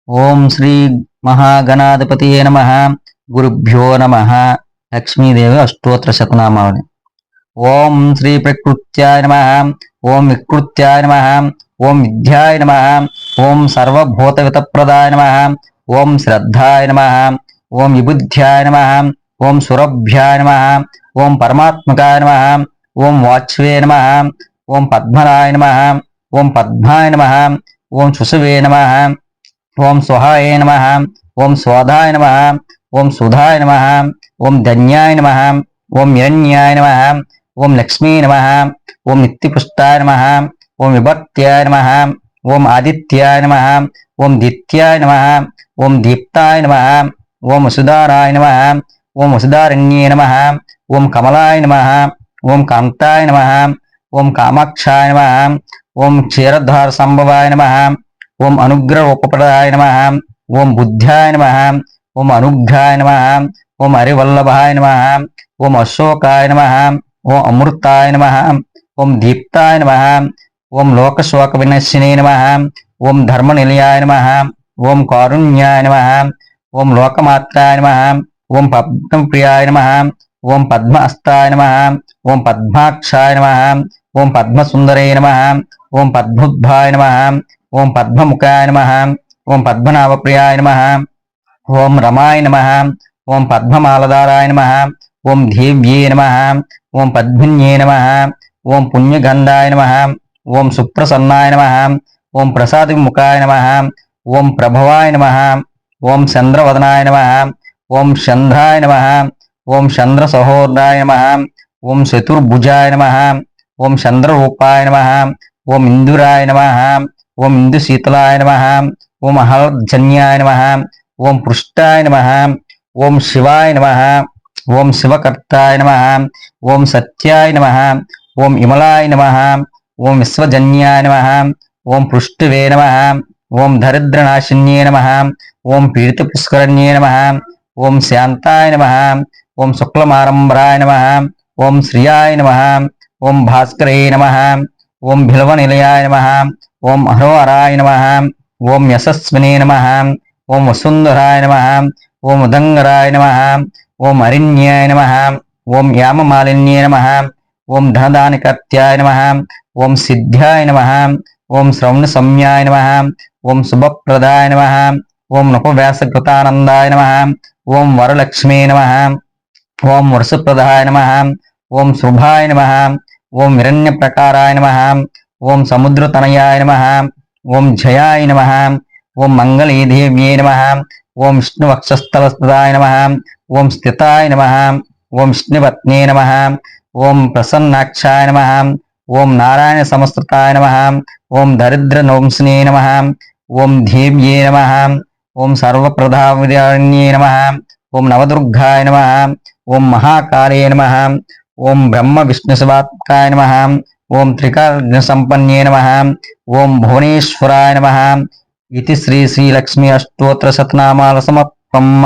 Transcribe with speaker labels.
Speaker 1: ఓం శ్రీ మహాగణాధిపతియే నమః. గురుభ్యో నమః. లక్ష్మీదేవి అష్టోత్తర శతనామావళి. ఓం శ్రీ ప్రకృత్యాయ నమః. ఓం వికృత్యాయ నమః. ఓం విద్యాయ నమః. ఓం సర్వభూతవితప్రదాయ నమః. ఓం శ్రద్ధాయ నమః. ఓం విబుద్ధ్యాయ నమః. ఓం సురభ్యాయ నమః. ఓం పరమాత్మకాయ నమః. ఓం వాచ్వే నమః. ఓం పద్మనాయ నమః. ఓం పద్మాయ నమః. ఓం సుషవే నమః. ఓం స్వహాయ నమః. ఓం స్వాదాయ నమః. ఓం సుధాయ నమః. ఓం ధన్యాయ నమః. ఓం హిరణ్యాయ నమః. ఓం లక్ష్మీ నమః. ఓం నిత్యపుష్టాయ నమః. ఓం విభక్త్యాయ నమః. ఓం ఆదిత్యాయ నమః. ఓం దిత్యాయ నమః. ఓం దీప్తాయ నమః. ఓం వసుధారాయ నమః. ఓం వసుధారణ్యే నమః. ఓం కమలాయ నమః. ఓం కాంతాయ నమః. ఓం కామాక్షాయ నమః. ఓం క్షీరధార సంభవాయ నమః. ఓం అనుగ్రహ ఉపప్రదాయ నమః. ఓం బుద్ధ్యాయ నమః. ఓం అనుగ్రహాయ నమః. ఓం హరివల్లభాయ నమః. ఓం అశోకాయ నమః. ఓం అమృతాయ నమః. ఓం దీప్తాయ నమః. ఓం లోకశోక వినశ్యనే నమః. ఓం ధర్మనిలయాయ నమః. ఓం కారుణ్యాయ నమః. ఓం లోకమాత్రాయ నమః. ఓం పద్మప్రియాయ నమః. ఓం పద్మహస్తాయ నమః. ఓం పద్మాక్షాయ నమః. ఓం పద్మసుందరే నమః. ఓం పద్మోద్భాయ నమః. ఓం పద్మముఖాయ నమః. ఓం పద్మనాభప్రియాయ నమః. ఓం రమాయ నమః. ఓం పద్మమాలధారాయ నమః. ఓం దేవ్యే నమః. ఓం పద్మిన్యే నమః. ఓం పుణ్యగంధాయ నమః. ఓం సుప్రసన్నాయ నమః. ఓం ప్రసాదవిముఖాయ నమః. ఓం ప్రభవాయ నమః. ఓం చంద్రవదనాయ నమః. ఓం చంద్రాయ నమః. ఓం చంద్రసహోదరాయ నమః. ఓం చతుర్భుజాయ నమః. ఓం చంద్రరూపాయ నమః. ఓం ఇందురాయ నమః. ఓం ఇందుశీతలాయ నమః. ఓం అహర్జన్యాయ నమః. ఓం పృష్టాయ నమః. ఓం శివాయ నమః. ఓం శివకర్తాయ నమః. ఓం సత్యాయ నమః. ఓం విమలాయ నమః. ఓం విశ్వజన్యాయ నమః. ఓం పృష్ఠవే నమః. ఓం దరిద్రనాశిన్యే నమః. ఓం పీడితపుష్కరణ్యే నమః. ఓం శాంతాయ నమః. ఓం శుక్లమారంభరాయ నమః. ఓం శ్రియాయ నమః. ఓం భాస్కరే నమః. ఓం బిల్వనిలయాయ నమః. ఓం హరోహరాయ నమః. ఓం యశస్వినే నమః. ఓం వసుంధరాయ నమః. ఓం ఉదంగరాయ నమః. ఓం అరణ్యాయ నమః. ఓం యామమాలిన్యే నమః. ఓం ధనదానికర్త్యాయ నమః. ఓం సిద్ధ్యాయ నమః. ఓం శ్రవణ సౌమ్యాయ నమః. ఓం శుభప్రదాయ నమః. ఓం నృపవ్యాసకృతానందాయ నమః. ఓం వరలక్ష్మీ నమః. ఓం వరసుప్రదాయ నమః. ఓం శుభాయ నమః. ఓం హిరణ్యప్రకారాయ నమః. ఓం సముద్రతనయాయ నమః. ఓం జయాయ నమః. ఓం మంగళీదేవ్యే నమః. ఓం విష్ణువక్షస్థలస్థాయ నమః. ఓం స్థితాయ నమః. ఓం విష్ణుపత్నే నమః. ఓం ప్రసన్నాక్షాయ నమః. ఓం నారాయణ సమస్తృతాయ నమః. ఓం దరిద్రనోంసినే నమః. ఓం దేవ్యే నమః. ఓం సర్వప్రదావిద్యాన్యే నమః. ఓం నవదుర్గాయ నమః. ఓం మహాకాళే నమః. ఓం బ్రహ్మ విష్ణు శివాత్మకాయ నమః. ఓం త్రికాగ్ని సంపన్నే నమః. ఓం భువనేశ్వరాయ నమః. ఇది శ్రీ శ్రీ లక్ష్మీ అష్టోత్తర శతనామాల సమర్పణ.